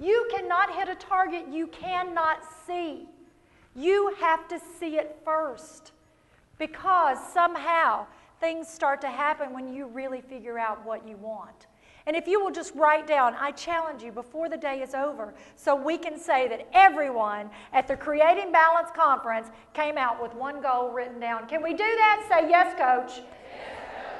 You cannot hit a target you cannot see. You have to see it first, because somehow things start to happen when you really figure out what you want. And if you will just write down, I challenge you before the day is over, so we can say that everyone at the Creating Balance Conference came out with one goal written down. Can we do that? Say yes, Coach.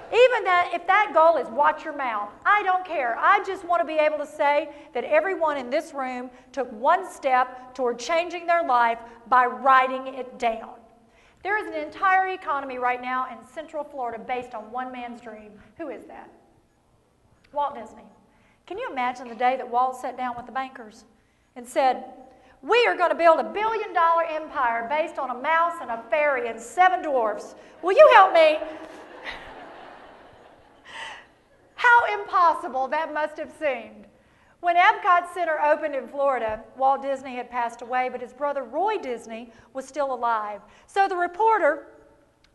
Even that, if that goal is watch your mouth, I don't care. I just want to be able to say that everyone in this room took one step toward changing their life by writing it down. There is an entire economy right now in Central Florida based on one man's dream. Who is that? Walt Disney. Can you imagine the day that Walt sat down with the bankers and said, we are going to build $1 billion empire based on a mouse and a fairy and 7 dwarfs. Will you help me? How impossible that must have seemed. When Epcot Center opened in Florida, Walt Disney had passed away, but his brother Roy Disney was still alive. So the reporter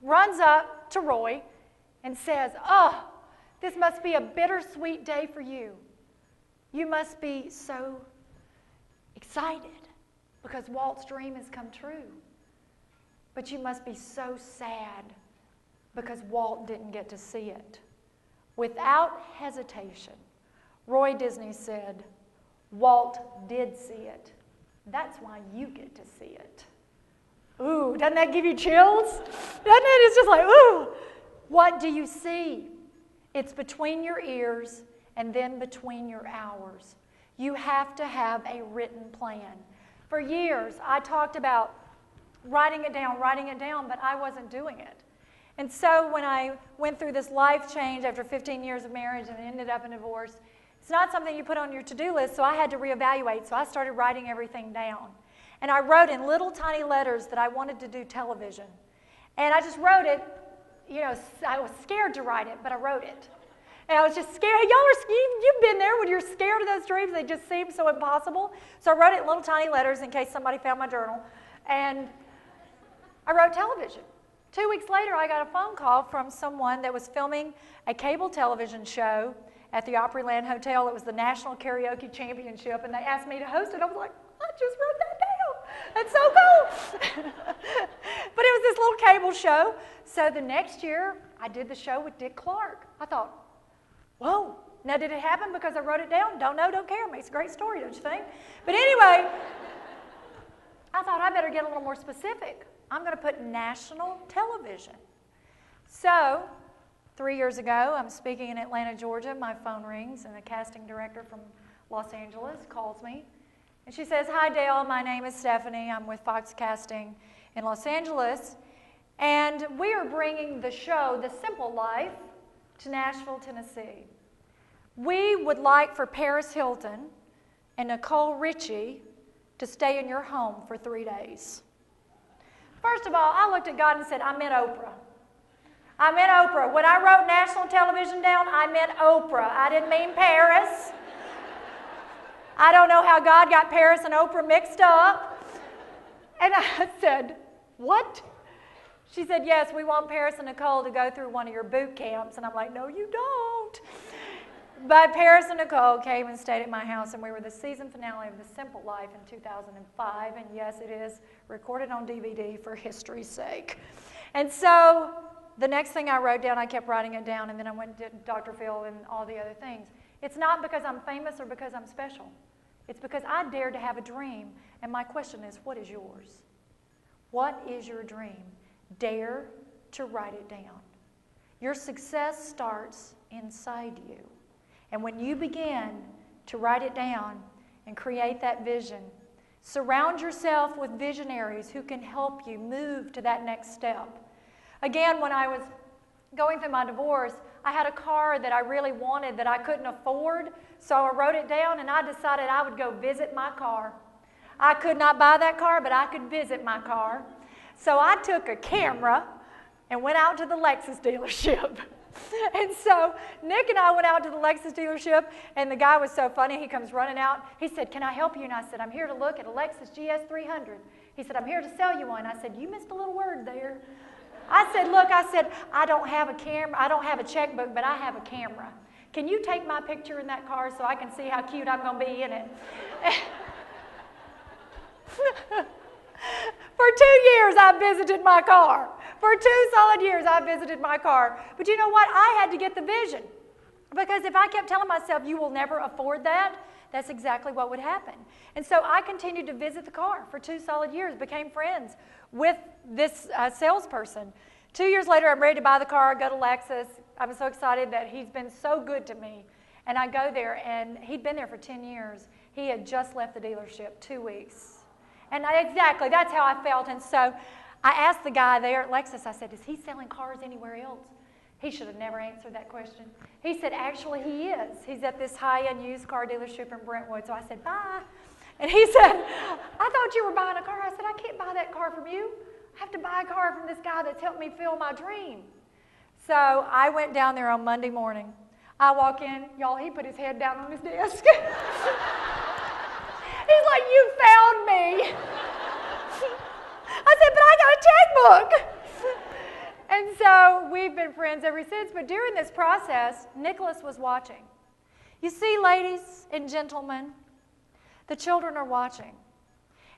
runs up to Roy and says, oh, this must be a bittersweet day for you. You must be so excited because Walt's dream has come true. But you must be so sad because Walt didn't get to see it. Without hesitation, Roy Disney said, Walt did see it. That's why you get to see it. Ooh, doesn't that give you chills? Doesn't it? It's just like, ooh. What do you see? It's between your ears and then between your hours. You have to have a written plan. For years, I talked about writing it down, but I wasn't doing it. And so when I went through this life change after 15 years of marriage and ended up in divorce, it's not something you put on your to-do list, so I had to reevaluate. So I started writing everything down. And I wrote in little tiny letters that I wanted to do television. And I just wrote it, you know, I was scared to write it, but I wrote it. And I was just scared. You've been there when you're scared of those dreams. They just seem so impossible. So I wrote it in little tiny letters in case somebody found my journal. And I wrote television. 2 weeks later, I got a phone call from someone that was filming a cable television show at the Opryland Hotel. It was the National Karaoke Championship, and they asked me to host it. I was like, I just wrote that down. That's so cool. But it was this little cable show. So the next year, I did the show with Dick Clark. I thought, whoa. Now, did it happen because I wrote it down? Don't know, don't care. It makes a great story, don't you think? But anyway, I thought I better get a little more specific. I'm going to put national television. So 3 years ago, I'm speaking in Atlanta, Georgia. My phone rings, and a casting director from Los Angeles calls me. And she says, hi, Dale. My name is Stephanie. I'm with Fox Casting in Los Angeles. And we are bringing the show, The Simple Life, to Nashville, Tennessee. We would like for Paris Hilton and Nicole Richie to stay in your home for 3 days. First of all, I looked at God and said, I meant Oprah. I meant Oprah. When I wrote national television down, I meant Oprah. I didn't mean Paris. I don't know how God got Paris and Oprah mixed up. And I said, what? She said, yes, we want Paris and Nicole to go through one of your boot camps. And I'm like, no, you don't. But Paris and Nicole came and stayed at my house, and we were the season finale of The Simple Life in 2005. And yes, it is recorded on DVD for history's sake. And so the next thing I wrote down, I kept writing it down, and then I went to Dr. Phil and all the other things. It's not because I'm famous or because I'm special. It's because I dared to have a dream. And my question is, what is yours? What is your dream? Dare to write it down. Your success starts inside you. And when you begin to write it down and create that vision, surround yourself with visionaries who can help you move to that next step. Again, when I was going through my divorce, I had a car that I really wanted that I couldn't afford, so I wrote it down and I decided I would go visit my car. I could not buy that car, but I could visit my car. So I took a camera and went out to the Lexus dealership. And so Nick and I went out to the Lexus dealership, and the guy was so funny. He comes running out. He said, can I help you? And I said, I'm here to look at a Lexus GS300. He said, I'm here to sell you one. I said, you missed a little word there. I said, look, I don't have a camera. I don't have a checkbook, but I have a camera. can you take my picture in that car so I can see how cute I'm going to be in it? For 2 years, I visited my car. For 2 solid years, I visited my car. But you know what? I had to get the vision. Because if I kept telling myself, you will never afford that, that's exactly what would happen. And so I continued to visit the car for 2 solid years, became friends with this salesperson. 2 years later, I'm ready to buy the car, go to Lexus. I was so excited that he's been so good to me. And I go there, and he'd been there for 10 years. He had just left the dealership 2 weeks. And exactly, that's how I felt. And so I asked the guy there at Lexus, I said, is he selling cars anywhere else? He should have never answered that question. He said, actually, he is. He's at this high-end used car dealership in Brentwood. So I said, bye. And he said, I thought you were buying a car. I said, I can't buy that car from you. I have to buy a car from this guy that's helped me fill my dream. So I went down there on Monday morning. I walk in. Y'all, he put his head down on his desk. He's like, you found me. I said, but I got a checkbook. And so we've been friends ever since. But during this process, Nicholas was watching. You see, ladies and gentlemen, the children are watching.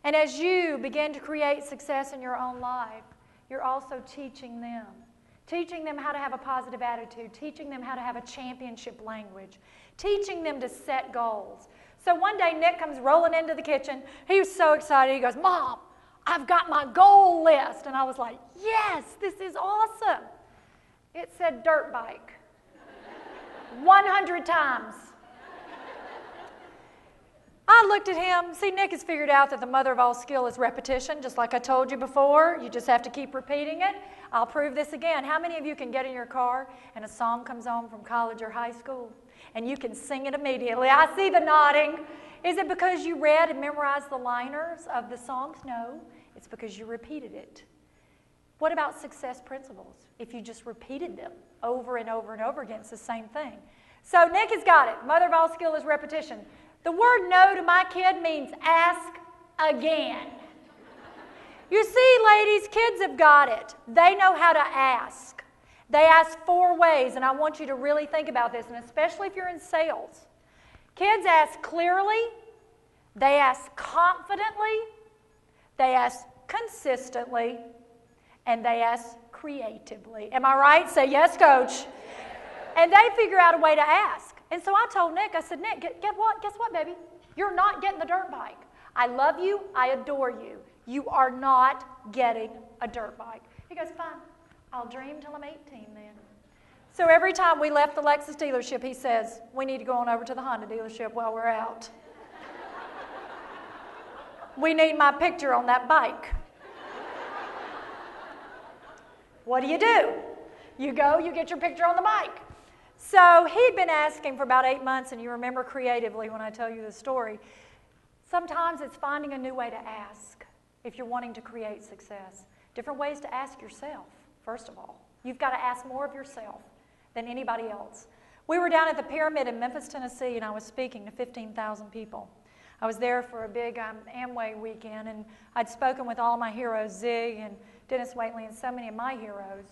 And as you begin to create success in your own life, you're also teaching them. Teaching them how to have a positive attitude. Teaching them how to have a championship language. Teaching them to set goals. So one day, Nick comes rolling into the kitchen. He was so excited. He goes, Mom, I've got my goal list. And I was like, yes, this is awesome. It said dirt bike 100 times. I looked at him. See, Nick has figured out that the mother of all skill is repetition, just like I told you before. You just have to keep repeating it. I'll prove this again. How many of you can get in your car and a song comes on from college or high school and you can sing it immediately? I see the nodding. Is it because you read and memorized the liners of the songs? No, it's because you repeated it. What about success principles? If you just repeated them over and over and over again, it's the same thing. So Nick has got it. Mother of all skill is repetition. The word no to my kid means ask again. You see, ladies, kids have got it. They know how to ask. They ask 4 ways, and I want you to really think about this, and especially if you're in sales. Kids ask clearly, they ask confidently, they ask consistently, and they ask creatively. Am I right? Say yes, Coach. And they figure out a way to ask. And so I told Nick, I said, Nick, guess what, baby? You're not getting the dirt bike. I love you. I adore you. You are not getting a dirt bike. He goes, fine. I'll dream till I'm 18 then. So every time we left the Lexus dealership, he says, we need to go on over to the Honda dealership while we're out. We need my picture on that bike. What do? You go, you get your picture on the bike. So he'd been asking for about 8 months, and you remember creatively when I tell you the story. Sometimes it's finding a new way to ask if you're wanting to create success. Different ways to ask yourself, first of all. You've got to ask more of yourself than anybody else. We were down at the Pyramid in Memphis, Tennessee, and I was speaking to 15,000 people. I was there for a big Amway weekend, and I'd spoken with all my heroes, Zig and Dennis Waitley, and so many of my heroes.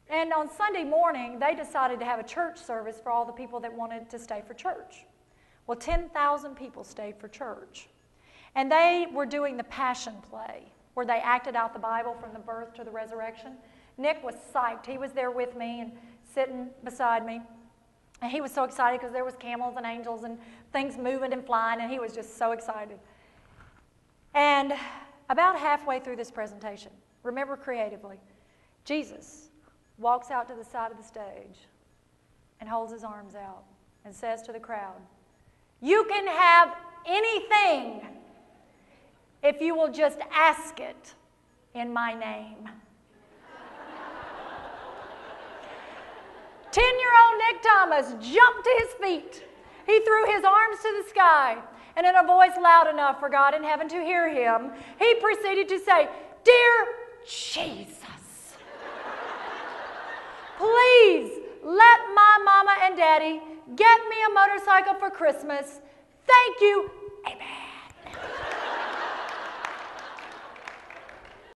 And on Sunday morning, they decided to have a church service for all the people that wanted to stay for church. Well, 10,000 people stayed for church. And they were doing the Passion Play, where they acted out the Bible from the birth to the resurrection. Nick was psyched. He was there with me and sitting beside me. And he was so excited because there was camels and angels and things moving and flying, and he was just so excited. And about halfway through this presentation, remember creatively, Jesus walks out to the side of the stage and holds his arms out and says to the crowd, you can have anything if you will just ask it in my name. 10-year-old Nick Thomas jumped to his feet. He threw his arms to the sky, and in a voice loud enough for God in heaven to hear him, he proceeded to say, Dear Jesus, please let my mama and daddy get me a motorcycle for Christmas. Thank you